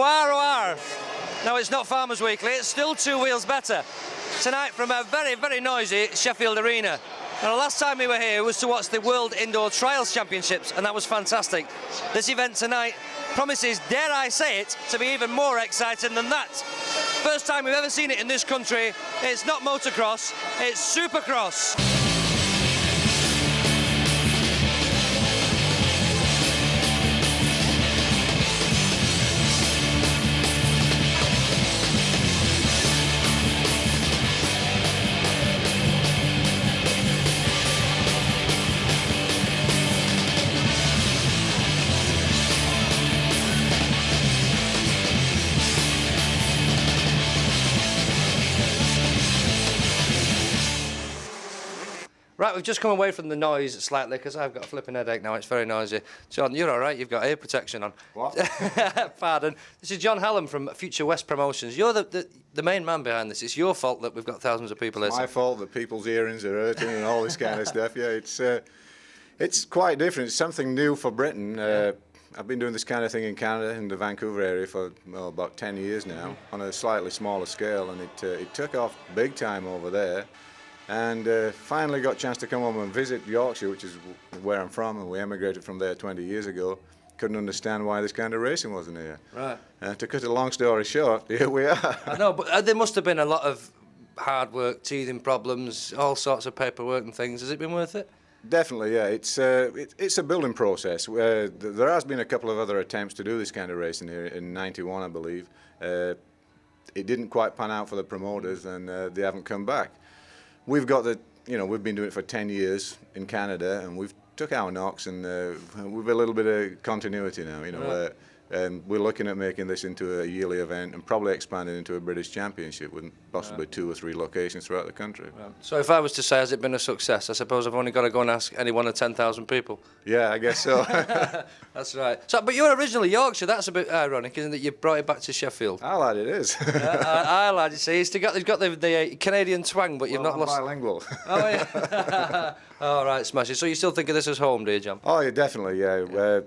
Awar. No, it's not Farmers Weekly, it's still Two Wheels Better. Tonight from a very, very noisy Sheffield Arena. And the last time we were here was to watch the World Indoor Trials Championships, and that was fantastic. This event tonight promises, dare I say it, to be even more exciting than that. First time we've ever seen it in this country. It's not motocross, it's Supercross. Right, we've just come away from the noise slightly because I've got a flipping headache now. It's very noisy. John, you're all right. You've got ear protection on. What? Pardon. This is John Hellam from Future West Promotions. You're the main man behind this. It's your fault that we've got thousands of people here. It's my fault that people's earrings are hurting and all this kind of stuff. Yeah, it's quite different. It's something new for Britain. I've been doing this kind of thing in Canada, in the Vancouver area, for about 10 years now, on a slightly smaller scale, and it took off big time over there. And finally got a chance to come home and visit Yorkshire, which is where I'm from, and we emigrated from there 20 years ago. Couldn't understand why this kind of racing wasn't here. Right. To cut a long story short, here we are. I know, but there must have been a lot of hard work, teething problems, all sorts of paperwork and things. Has it been worth it? Definitely, yeah. It's a building process. There has been a couple of other attempts to do this kind of racing here in '91, I believe. It didn't quite pan out for the promoters, and they haven't come back. We've got we've been doing it for 10 years in Canada, and we've took our knocks, and we've a little bit of continuity now, Right. And we're looking at making this into a yearly event and probably expanding into a British Championship with possibly 2 or 3 locations throughout the country. Right. So if I was to say, has it been a success? I suppose I've only got to go and ask any one of 10,000 people. Yeah, I guess so. That's right. So, but you're originally Yorkshire. That's a bit ironic, isn't it? You brought it back to Sheffield. I'll add it is. I'll add it. See, he's got the Canadian twang, but you've not I'm lost. bilingual. Oh yeah. All right, smashing. So you still think of this as home, do you, John? Oh, yeah, definitely. Yeah.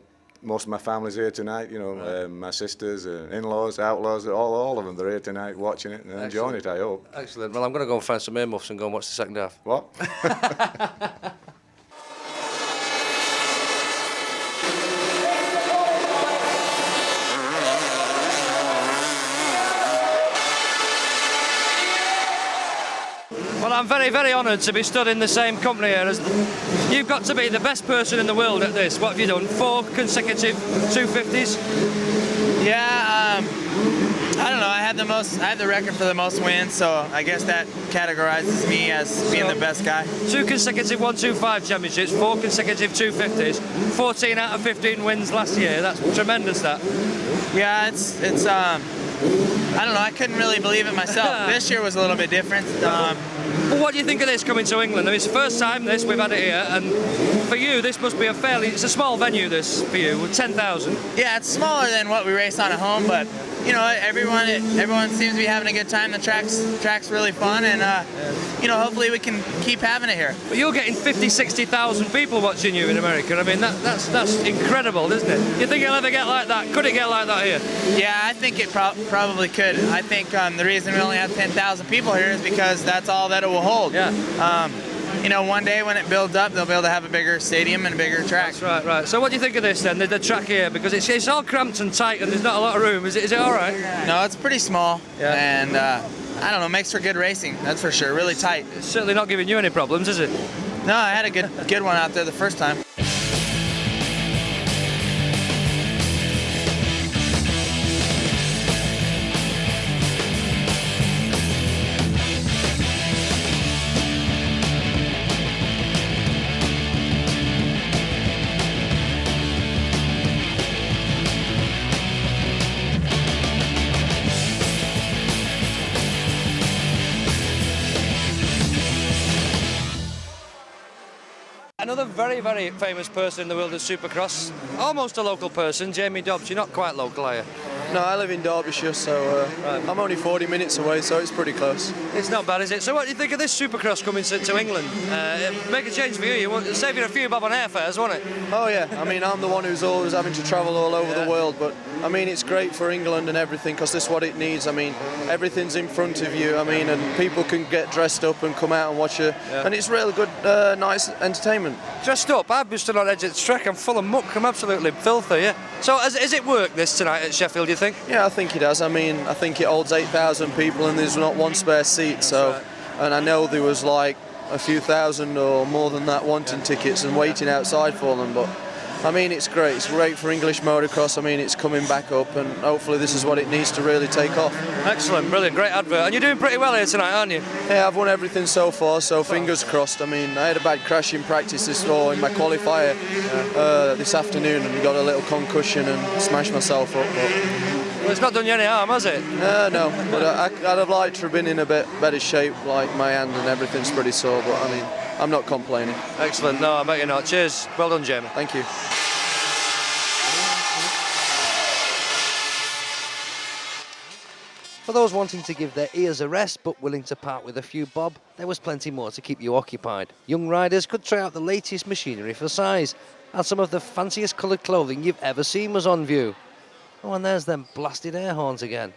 Most of my family's here tonight. Right. My sisters, in-laws, outlaws, all of them. They're here tonight watching it and enjoying it, I hope. Excellent. Well, I'm going to go and find some earmuffs and go and watch the second half. What? Well, I'm very, very honoured to be stood in the same company here. You've got to be the best person in the world at this. What have you done? 4 consecutive 250s? Yeah, I don't know. I had the record for the most wins, so I guess that categorizes me as being the best guy. 2 consecutive 125 championships, 4 consecutive 250s, 14 out of 15 wins last year. That's tremendous, that. Yeah, it's I don't know. I couldn't really believe it myself. This year was a little bit different. Well, what do you think of this coming to England? I mean, it's the first time we've had it here, and for you, this must be it's a small venue, this, for you, with 10,000. Yeah, it's smaller than what we race on at home, but everyone seems to be having a good time. The track's really fun, and hopefully we can keep having it here. But you're getting 50, 60,000 people watching you in America. I mean, that's incredible, isn't it? You think it'll ever get like that? Could it get like that here? Yeah, I think it probably could. I think the reason we only have 10,000 people here is because that's all that it will hold. Yeah. One day when it builds up, they'll be able to have a bigger stadium and a bigger track. That's right. So what do you think of this then, the track here? Because it's all cramped and tight and there's not a lot of room. Is it all right? No, it's pretty small. Yeah. And I don't know, makes for good racing, that's for sure. Really tight. It's certainly not giving you any problems, is it? No, I had a good one out there the first time. Another very, very famous person in the world of Supercross, almost a local person, Jamie Dobbs. You're not quite local, are you? No, I live in Derbyshire, so I'm only 40 minutes away, so it's pretty close. It's not bad, is it? So what do you think of this Supercross coming to England? Make a change for you. You want save you a few bob on airfares, won't it? Oh yeah, I mean, I'm the one who's always having to travel all over the world, but I mean, it's great for England and everything, because this is what it needs. I mean, everything's in front of you, I mean, and people can get dressed up and come out and watch it, and it's really good, nice entertainment. Dressed up, I've been stood on edge of the track, I'm full of muck, I'm absolutely filthy, yeah. So has it worked this tonight at Sheffield, do you think? Yeah, I think it has. I mean, I think it holds 8,000 people and there's not one spare seat, so, and I know there was like a few thousand or more than that wanting tickets and waiting outside for them, but I mean, it's great. It's great for English motocross. I mean, it's coming back up, and hopefully this is what it needs to really take off. Excellent, brilliant, great advert. And you're doing pretty well here tonight, aren't you? Yeah, I've won everything so far, so fingers crossed. I mean, I had a bad crash in practice in my qualifier this afternoon, and got a little concussion and smashed myself up. But Well, it's not done you any harm, has it? no, but I'd have liked to have been in a bit better shape, like my hand and everything's pretty sore, but I mean, I'm not complaining. Excellent, no, I bet you're not. Cheers, well done, Jamie. Thank you. For those wanting to give their ears a rest but willing to part with a few bob, there was plenty more to keep you occupied. Young riders could try out the latest machinery for size, and some of the fanciest coloured clothing you've ever seen was on view. Oh, and there's them blasted air horns again.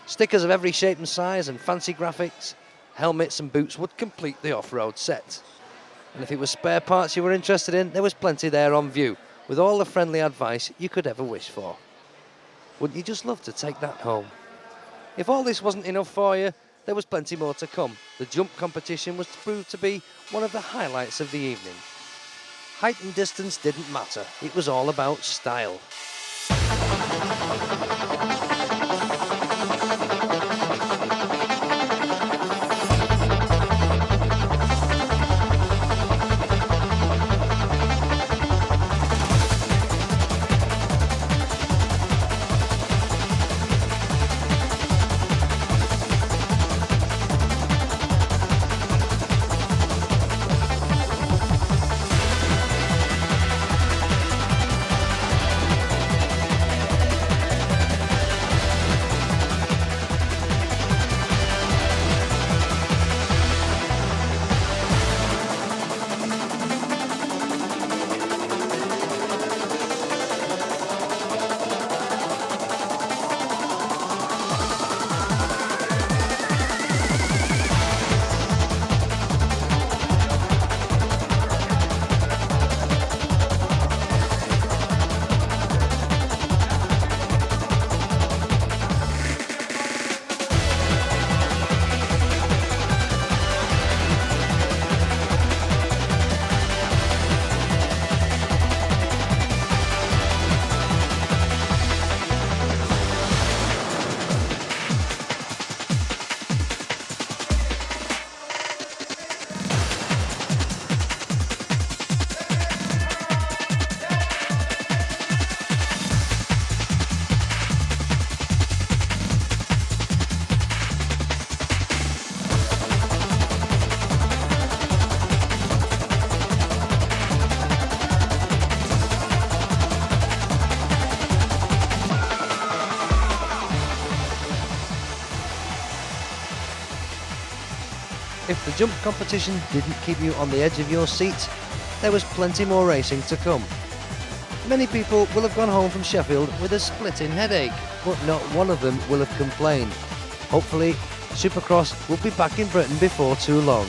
Stickers of every shape and size and fancy graphics, helmets and boots would complete the off-road set. And if it was spare parts you were interested in, there was plenty there on view, with all the friendly advice you could ever wish for. Wouldn't you just love to take that home? If all this wasn't enough for you, there was plenty more to come. The jump competition was proved to be one of the highlights of the evening. Height and distance didn't matter, it was all about style. If the jump competition didn't keep you on the edge of your seat, there was plenty more racing to come. Many people will have gone home from Sheffield with a splitting headache, but not one of them will have complained. Hopefully, Supercross will be back in Britain before too long.